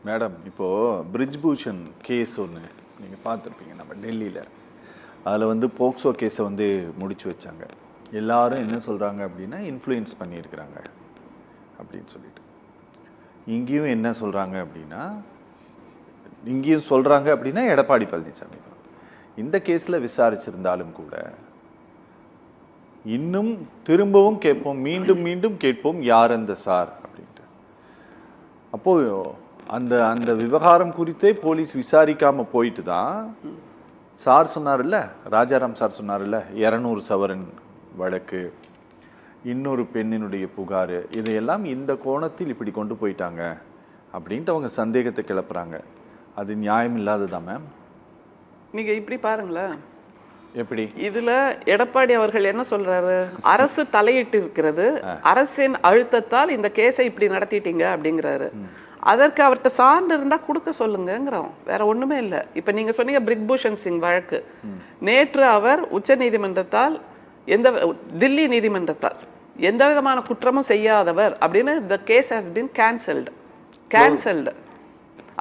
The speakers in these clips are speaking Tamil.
மேடம், இப்போது பிரிஜ்பூஷன் கேஸ் ஒன்று நீங்கள் பார்த்துருப்பீங்க நம்ம டெல்லியில். அதில் வந்து போக்சோ கேஸை வந்து முடிச்சு வச்சாங்க. எல்லாரும் என்ன சொல்கிறாங்க அப்படின்னா இன்ஃப்ளூயன்ஸ் பண்ணியிருக்கிறாங்க அப்படின்னு சொல்லிட்டு. இங்கேயும் என்ன சொல்கிறாங்க அப்படின்னா எடப்பாடி பழனிசாமி தான். இந்த கேஸில் விசாரிச்சிருந்தாலும் கூட இன்னும் திரும்பவும் கேட்போம், மீண்டும் மீண்டும் கேட்போம், யார் அந்த சார் அப்படின்ட்டு. அப்போது அந்த அந்த விவகாரம் குறித்தே போலீஸ் விசாரிக்காமல் போயிட்டு தான் சார் சொன்னார்ல, ராஜாராம் சார் சொன்னார்ல, 200 சவரன் வழக்கு, இன்னொரு பெண்ணினுடைய புகார், இதையெல்லாம் இந்த கோணத்தில் இப்படி கொண்டு போயிட்டாங்க அப்படின்ட்டு அவங்க சந்தேகத்தை கிளப்புறாங்க. அது நியாயம் இல்லாததான் மேம். நீங்கள் இப்படி பாருங்களேன், எப்படி இதுல எடப்பாடி அவர்கள் என்ன சொல்றாரு, அரசு தலையிட்டு இருக்கிறது, அரசின் அழுத்தத்தால் இந்த கேஸை இப்படி நடத்திட்டீங்க அப்படிங்கிறாரு. அதற்கு அவர்கிட்ட சான்று இருந்தா கொடுக்க சொல்லுங்கிறோம், வேற ஒண்ணுமே இல்லை. இப்ப நீங்க சொன்னீங்க பிரிஜ்பூஷன் சிங் வழக்கு, நேற்று அவர் உச்ச நீதிமன்றத்தால் தில்லி நீதிமன்றத்தால் எந்த விதமான குற்றமும் செய்யாதவர் அப்படின்னு the case has been cancelled.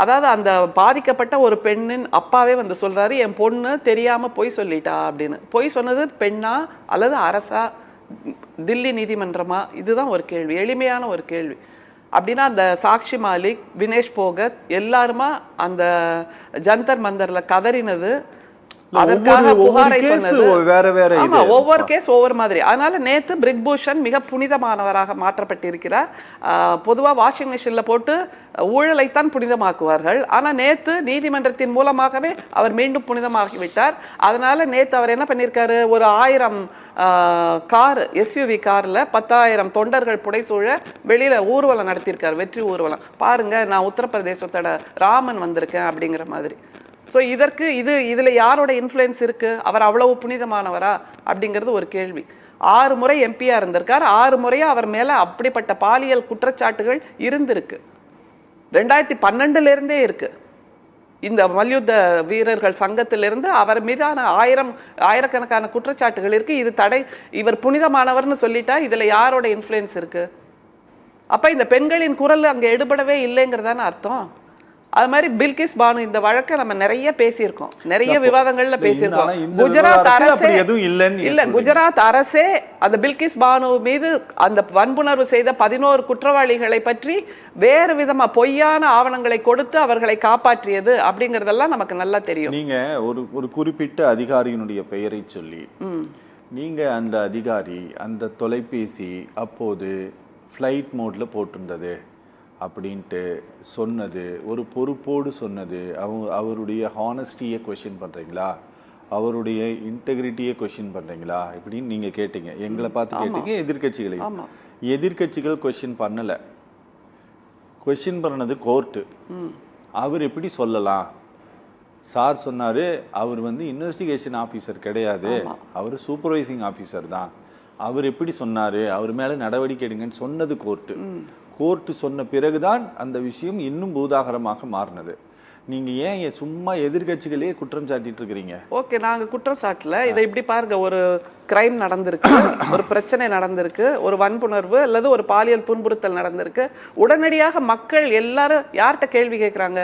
அதாவது அந்த பாதிக்கப்பட்ட ஒரு பெண்ணின் அப்பாவே வந்து சொல்றாரு, என் பொண்ணு தெரியாம பொய் சொல்லிட்டா அப்படின்னு. பொய் சொன்னது பெண்ணா அல்லது அரசா, தில்லி நீதிமன்றமா? இதுதான் ஒரு கேள்வி, எளிமையான ஒரு கேள்வி. அப்படின்னா அந்த சாக்ஷி மாலிக், வினேஷ் போகத் எல்லாருமா அந்த ஜந்தர் மந்தர்ல கதறினது, அதற்காக புகாரை சொன்னது ஒவ்வொரு கேஸ் ஒவ்வொரு மாதிரி. அதனால நேத்து பிரிஜ்பூஷன் மிக புனிதமானவராக மாற்றப்பட்டிருக்கிறார். பொதுவா வாஷிங் மிஷின்ல போட்டு ஊழலைத்தான் புனிதமாக்குவார்கள், ஆனா நேத்து நீதிமன்றத்தின் மூலமாகவே அவர் மீண்டும் புனிதமாகிவிட்டார். அதனால நேத்து அவர் என்ன பண்ணியிருக்காரு, ஒரு 1000 கார் எஸ்யூவி கார்ல 10,000 தொண்டர்கள் புடைசூழ வெளியில ஊர்வலம் நடத்தியிருக்காரு, வெற்றி ஊர்வலம். பாருங்க, நான் உத்தரப்பிரதேசத்தோட ராமன் வந்திருக்கேன் அப்படிங்கிற மாதிரி. ஸோ இதற்கு இதில் யாரோட இன்ஃப்ளூயன்ஸ் இருக்குது? அவர் அவ்வளவு புனிதமானவரா அப்படிங்கிறது ஒரு கேள்வி. 6 முறை எம்பியாக இருந்திருக்கார், 6 முறையாக அவர் மேலே அப்படிப்பட்ட பாலியல் குற்றச்சாட்டுகள் இருந்திருக்கு. 2012 இருக்கு. இந்த மல்யுத்த வீரர்கள் சங்கத்திலிருந்து அவர் மீதான ஆயிரக்கணக்கான குற்றச்சாட்டுகள் இருக்கு. இது இவர் புனிதமானவர்னு சொல்லிட்டா இதில் யாரோட இன்ஃப்ளூயன்ஸ் இருக்கு? அப்போ இந்த பெண்களின் குரல் அங்கே எடுபடவே இல்லைங்கிறதான அர்த்தம். அது மாதிரி பில்கிஸ் பானு இந்த வழக்கை நம்ம நிறைய பேசியிருக்கோம், நிறைய விவாதங்கள்ல பேசியிருக்கோம். குஜராத் அரசே அந்த பில்கிஸ் பானு மீது அந்த வன்புணர்வு செய்த 11 குற்றவாளிகளை பற்றி வேறு விதமா பொய்யான ஆவணங்களை கொடுத்து அவர்களை காப்பாற்றியது அப்படிங்கறதெல்லாம் நமக்கு நல்லா தெரியும். நீங்க ஒரு குறிப்பிட்ட அதிகாரியினுடைய பெயரை சொல்லி நீங்க அந்த அதிகாரி அந்த தொலைபேசி அப்போது ஃப்ளைட் மோட்ல போட்டிருந்தது அப்படின்ட்டு சொன்னது, ஒரு பொறுப்போடு சொன்னது, அவருடைய ஹானஸ்டியை கொஸ்டின் பண்ணுறீங்களா, அவருடைய இன்டெகிரிட்டியை கொஸ்டின் பண்ணுறீங்களா இப்படின்னு நீங்கள் கேட்டீங்க, எங்களை பார்த்து கேட்டீங்க, எதிர்கட்சிகளை. எதிர்கட்சிகள் கொஸ்டின் பண்ணலை, கொஸ்டின் பண்ணது கோர்ட்டு. அவர் எப்படி சொல்லலாம்? சார் சொன்னார், அவர் வந்து இன்வெஸ்டிகேஷன் ஆஃபீஸர் கிடையாது, அவர் சூப்பர்வைசிங் ஆஃபீஸர் தான், அவர் எப்படி சொன்னார், அவர் மேலே நடவடிக்கை எடுங்கன்னு சொன்னது கோர்ட்டு. கோர்ட்டு சொன்ன பிறகுதான் அந்த விஷயம் இன்னும் பூதாகரமாக மாறினது. நீங்க ஏன் சும்மா எதிர்கட்சிகளே குற்றம் சாட்டிட்டு இருக்கிறீங்க? ஓகே, நாங்க குற்றம் சாட்டல. இதை இப்படி பாருங்க, ஒரு கிரைம் நடந்திருக்கு, ஒரு பிரச்சனை நடந்திருக்கு, ஒரு வன்புணர்வு அல்லது ஒரு பாலியல் துன்புறுத்தல் நடந்திருக்கு. உடனடியாக மக்கள் எல்லாரும் யார்கிட்ட கேள்வி கேட்குறாங்க?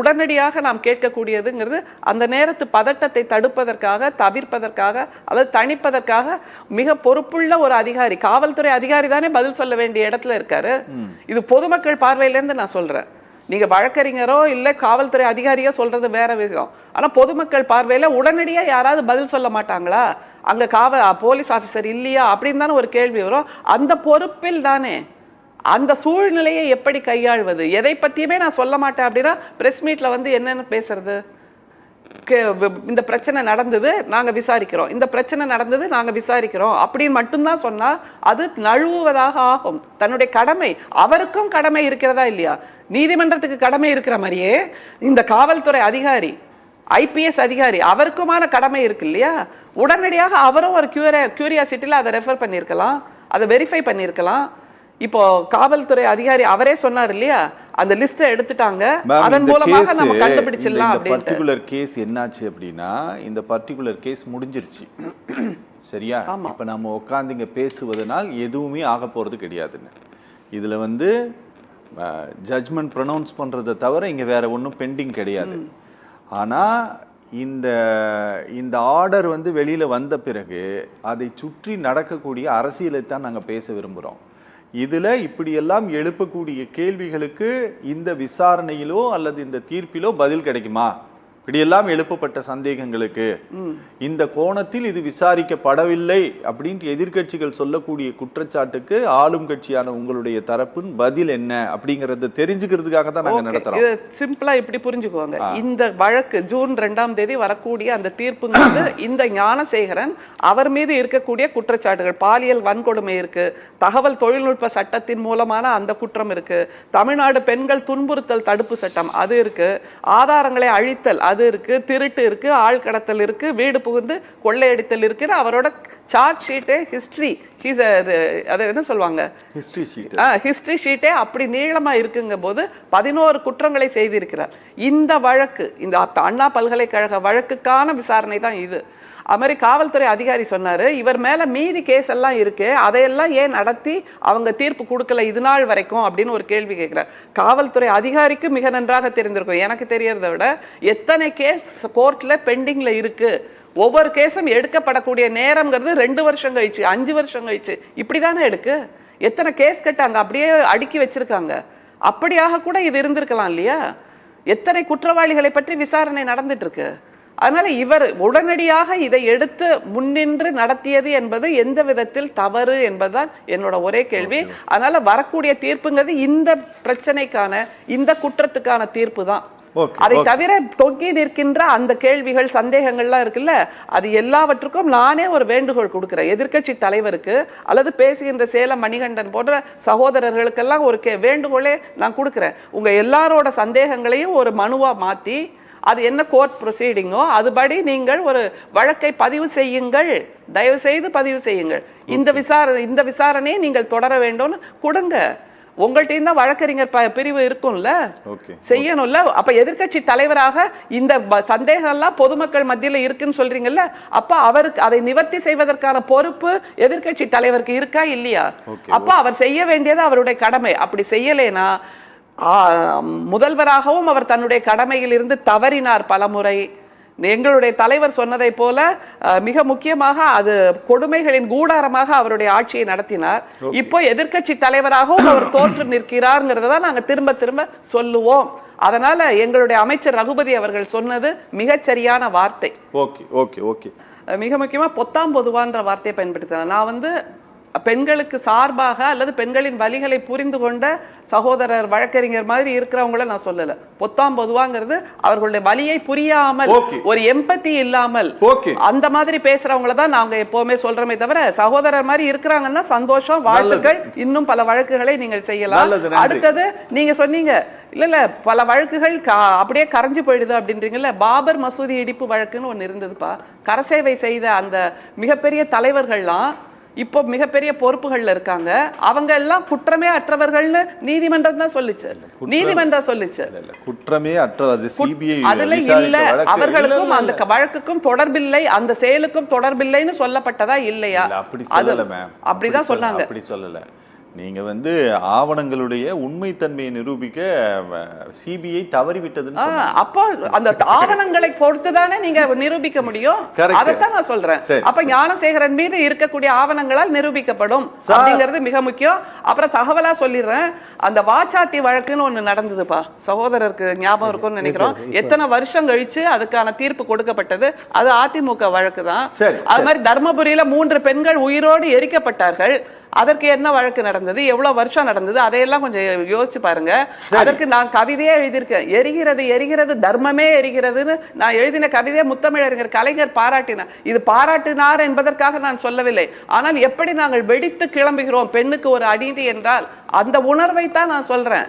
உடனடியாக நாம் கேட்கக்கூடியதுங்கிறது அந்த நேரத்து பதட்டத்தை தடுப்பதற்காக, தவிர்ப்பதற்காக அல்லது தணிப்பதற்காக மிக பொறுப்புள்ள ஒரு அதிகாரி, காவல்துறை அதிகாரி தானே பதில் சொல்ல வேண்டிய இடத்துல இருக்காரு. இது பொதுமக்கள் பார்வையிலேருந்து நான் சொல்றேன். நீங்க வழக்கறிஞரோ இல்லை காவல்துறை அதிகாரியோ சொல்றது வேற விஷயம். ஆனா பொதுமக்கள் பார்வையில உடனடியாக யாராவது பதில் சொல்ல மாட்டாங்களா? அங்க போலீஸ் ஆஃபீஸர் இல்லையா அப்படின்னு தானே ஒரு கேள்வி வரும். அந்த பொறுப்பில் தானே அந்த சூழ்நிலையை எப்படி கையாள்வது, எதை பற்றியுமே நான் சொல்ல மாட்டேன் அப்படின்னா பிரஸ் மீட்ல வந்து என்னென்னு பேசுறது? இந்த பிரச்சனை நடந்தது, நாங்கள் விசாரிக்கிறோம், இந்த பிரச்சனை நடந்தது, நாங்கள் விசாரிக்கிறோம் அப்படின்னு மட்டும்தான் சொன்னால் அது நழுவுவதாக ஆகும். தன்னுடைய கடமை, அவருக்கும் கடமை இருக்கிறதா இல்லையா? நீதிமன்றத்துக்கு கடமை இருக்கிற மாதிரியே இந்த காவல்துறை அதிகாரி, ஐபிஎஸ் அதிகாரி, அவருக்குமான கடமை இருக்கு இல்லையா? உடனடியாக அவரும் ஒரு கியூரியாசிட்டியில் அதை ரெஃபர் பண்ணியிருக்கலாம், அதை வெரிஃபை பண்ணியிருக்கலாம். இப்போ காவல்துறை அதிகாரி அவரே சொன்னார் இல்லையா, அந்த லிஸ்ட்டை எடுத்துட்டாங்க, அதன் மூலமாக நம்ம கண்டுபிடிச்சிடலாம் அப்படின்னு. பர்டிகுலர் கேஸ் என்னாச்சு அப்படின்னா, இந்த பர்டிகுலர் கேஸ் முடிஞ்சிருச்சு, சரியா? இப்போ நம்ம உட்காந்து இங்கே பேசுவதனால் எதுவுமே ஆக போகிறது கிடையாதுன்னு. இதில் வந்து ஜட்ஜ்மெண்ட் ப்ரொனவுன்ஸ் பண்ணுறதை தவிர இங்கே வேற ஒன்றும் பெண்டிங் கிடையாது. ஆனால் இந்த ஆர்டர் வந்து வெளியில் வந்த பிறகு அதை சுற்றி நடக்கக்கூடிய அரசியலை தான் நாங்கள் பேச விரும்புகிறோம். இதில் இப்படியெல்லாம் எழுப்பக்கூடிய கேள்விகளுக்கு இந்த விசாரணையிலோ அல்லது இந்த தீர்ப்பிலோ பதில் கிடைக்குமா? இப்படியெல்லாம் எழுப்பப்பட்ட சந்தேகங்களுக்கு இந்த கோணத்தில் இது விசாரிக்கப்படவில்லை அப்படின்ட்டு எதிர்கட்சிகள் சொல்லக்கூடிய குற்றச்சாட்டுக்கு ஆளும் கட்சியான உங்களுடைய தரப்பின் பதில் என்ன அப்படிங்கறத தெரிஞ்சுக்கிறதுக்காக தான் நாங்க நடத்துறோம். இது சிம்பிளா இப்படி புரிஞ்சுக்குவாங்க. இந்த வழக்கு ஜூன் 2ஆம் தேதி வரக்கூடிய அந்த தீர்ப்புங்கிறது இந்த ஞானசேகரன் அவர் மீது இருக்கக்கூடிய குற்றச்சாட்டுகள், பாலியல் வன்கொடுமை இருக்கு, தகவல் தொழில்நுட்ப சட்டத்தின் மூலமான அந்த குற்றம் இருக்கு, தமிழ்நாடு பெண்கள் துன்புறுத்தல் தடுப்பு சட்டம் அது இருக்கு, ஆதாரங்களை அழித்தல் அது இருக்கு, திருட்டு இருக்கு, ஆள் கடத்தல் இருக்கு, வீடு புகுந்து கொள்ளையடித்தல் இருக்கு. அவரோட சார்ஜ் ஷீட்டே ஹிஸ்டரி, அதை என்ன சொல்லுவாங்க, ஹிஸ்டரி ஷீட்டே அப்படி நீளமா இருக்குங்க போது 11 குற்றங்களை செய்திருக்கிறார். இந்த வழக்கு, இந்த அண்ணா பல்கலைக்கழக வழக்குக்கான விசாரணை தான் இது. அது மாதிரி காவல்துறை அதிகாரி சொன்னாரு, இவர் மேல மீதி கேஸ் எல்லாம் இருக்கு, அதையெல்லாம் ஏன் நடத்தி அவங்க தீர்ப்பு கொடுக்கல இது நாள் வரைக்கும் அப்படின்னு ஒரு கேள்வி கேட்கிறார். காவல்துறை அதிகாரிக்கு மிக நன்றாக தெரிந்திருக்கும், எனக்கு தெரியறதை விட எத்தனை கேஸ் கோர்ட்ல பெண்டிங்ல இருக்கு, ஒவ்வொரு கேஸும் எடுக்கப்படக்கூடிய நேரம்ங்கிறது 2 வருஷம் கழிச்சு 5 வருஷம் கழிச்சு இப்படிதானே எடுக்கு. எத்தனை கேஸ் கட்டாங்க அப்படியே அடுக்கி வச்சிருக்காங்க. அப்படியாக கூட இது இருந்திருக்கலாம் இல்லையா? எத்தனை குற்றவாளிகளை பற்றி விசாரணை நடந்துட்டு இருக்கு. அதனால இவர் உடனடியாக இதை எடுத்து முன்னின்று நடத்தியது என்பது எந்த விதத்தில் தவறு என்பதுதான் என்னோட ஒரே கேள்வி. அதனால வரக்கூடிய தீர்ப்புங்கிறது இந்த பிரச்சனைக்கான, இந்த குற்றத்துக்கான தீர்ப்பு தான். அதை தவிர தொங்கி நிற்கின்ற அந்த கேள்விகள் சந்தேகங்கள்லாம் இருக்குல்ல, அது எல்லாவற்றுக்கும் நானே ஒரு வேண்டுகோள் கொடுக்கிறேன் எதிர்க்கட்சி தலைவருக்கு அல்லது பேசுகின்ற சேலம் மணிகண்டன் போன்ற சகோதரர்களுக்கெல்லாம் ஒரு வேண்டுகோளே நான் கொடுக்கிறேன். உங்க எல்லாரோட சந்தேகங்களையும் ஒரு மனுவா மாத்தி அது என்ன கோர்ட் ப்ரொசீடிங்கோ அதுபடி நீங்கள் ஒரு வழக்கை பதிவு செய்யுங்கள், தயவு செய்து பதிவு செய்யுங்கள். இந்த விசாரணையை நீங்கள் தொடர வேண்டும் கொடுங்க. உங்கள்கிட்ட தான் வழக்கறிஞர் பிரிவு இருக்கும்ல, செய்யணும்ல. அப்ப எதிர்க்கட்சி தலைவராக இந்த சந்தேகம் எல்லாம் பொதுமக்கள் மத்தியில் இருக்குன்னு சொல்றீங்கல்ல, அப்ப அவருக்கு அதை நிவர்த்தி செய்வதற்கான பொறுப்பு எதிர்க்கட்சி தலைவருக்கு இருக்கா இல்லையா? அப்ப அவர் செய்ய வேண்டியது அவருடைய கடமை. அப்படி செய்யலேனா முதல்வராகவும் அவர் தன்னுடைய கடமையில் இருந்து தவறினார் பலமுறை. எங்களுடைய தலைவர் சொன்னதை போல மிக முக்கியமாக அது கொடுமைகளின் கூடாரமாக அவருடைய ஆட்சியை நடத்தினார். இப்போ எதிர்க்கட்சி தலைவராகவும் அவர் தோற்று நிற்கிறார்ங்கிறத நாங்க திரும்ப திரும்ப சொல்லுவோம். அதனால எங்களுடைய அமைச்சர் ரகுபதி அவர்கள் சொன்னது மிகச்சரியான வார்த்தை. மிக முக்கியமா பொத்தாம் பொதுவான்ற வார்த்தையை பயன்படுத்தினார். நான் பெண்களுக்கு சார்பாக அல்லது பெண்களின் வலிகளை புரிந்து கொண்ட சகோதரர் வழக்கறிஞர் மாதிரி இருக்கிறவங்கள நான் சொல்லல. பொத்தாம் பொதுவாங்கிறது அவர்களுடைய வலியை புரியாமல், ஒரு எம்பத்தி இல்லாமல் அந்த மாதிரி பேசுறவங்கள தான் நாங்க எப்பவுமே சொல்றோமே தவிர, சகோதரர் மாதிரி இருக்கிறாங்கன்னா சந்தோஷம், வாழ்த்துக்கள், இன்னும் பல வழக்குகளை நீங்கள் செய்யலாம். அடுத்தது நீங்க சொன்னீங்க இல்ல பல வழக்குகள் அப்படியே கரைஞ்சு போயிடுது அப்படின்றீங்கல்ல. பாபர் மசூதி இடிப்பு வழக்குன்னு ஒண்ணு இருந்ததுப்பா. கரசேவை செய்த அந்த மிகப்பெரிய தலைவர்கள்லாம் இப்போ மிகப்பெரிய பொறுப்புகள்ல இருக்காங்க. அவங்க எல்லாம் குற்றமே அற்றவர்கள்னு நீதிமன்றம் தான் சொல்லுச்சு. நீதிமன்றம் சொல்லுச்சு குற்றமே அற்றவர், சிபிஐ அதுல இல்ல, அவர்களுக்கும் அந்த வழக்குக்கும் தொடர்பில்லை, அந்த செயலுக்கும் தொடர்பில்லைன்னு சொல்லப்பட்டதா இல்லையா? அப்படிதான் சொன்னாங்க. அப்படி சொல்லல. நீங்க ஆவணங்களுடைய உண்மைத்தன்மையை நிரூபிக்க சிபிஐ தவறிவிட்டதுன்னு அப்போ அந்த ஆவணங்களை பொறுத்துதானே நீங்க நிரூபிக்க முடியும். அதைத்தான் நான் சொல்றேன். அப்ப ஞானசேகரன் மீது இருக்கக்கூடிய ஆவணங்களால் நிரூபிக்கப்படும் அப்படிங்கிறது மிக முக்கியம். அப்புறம் தகவலா சொல்லிடுறேன், அந்த வாச்சாத்தி வழக்குன்னு ஒண்ணு நடந்ததுப்பா, சகோதரருக்கு ஞாபகம் இருக்கும்னு நினைக்கிறோம். எத்தனை வருஷம் கழிச்சு அதுக்கான தீர்ப்பு கொடுக்கப்பட்டது. அது அதிமுக வழக்கு தான். அது மாதிரி தர்மபுரியில 3 பெண்கள் உயிரோடு எரிக்கப்பட்டார்கள். அதற்கு என்ன வழக்கு நடந்தது, எவ்வளவு வருஷம் நடந்தது, அதையெல்லாம் கொஞ்சம் யோசிச்சு பாருங்க. அதற்கு நான் கவிதையே எழுதியிருக்கேன். எரிகிறது எரிகிறது தர்மமே எரிகிறதுன்னு நான் எழுதின கவிதையை முத்தமிழறிஞர் கலைஞர் பாராட்டினார். இது பாராட்டினார் என்பதற்காக நான் சொல்லவில்லை. ஆனால் எப்படி நாங்கள் வெடித்து கிளம்புகிறோம் பெண்ணுக்கு ஒரு அநீதி என்றால் அந்த உணர்வை தான் நான் சொல்றேன்.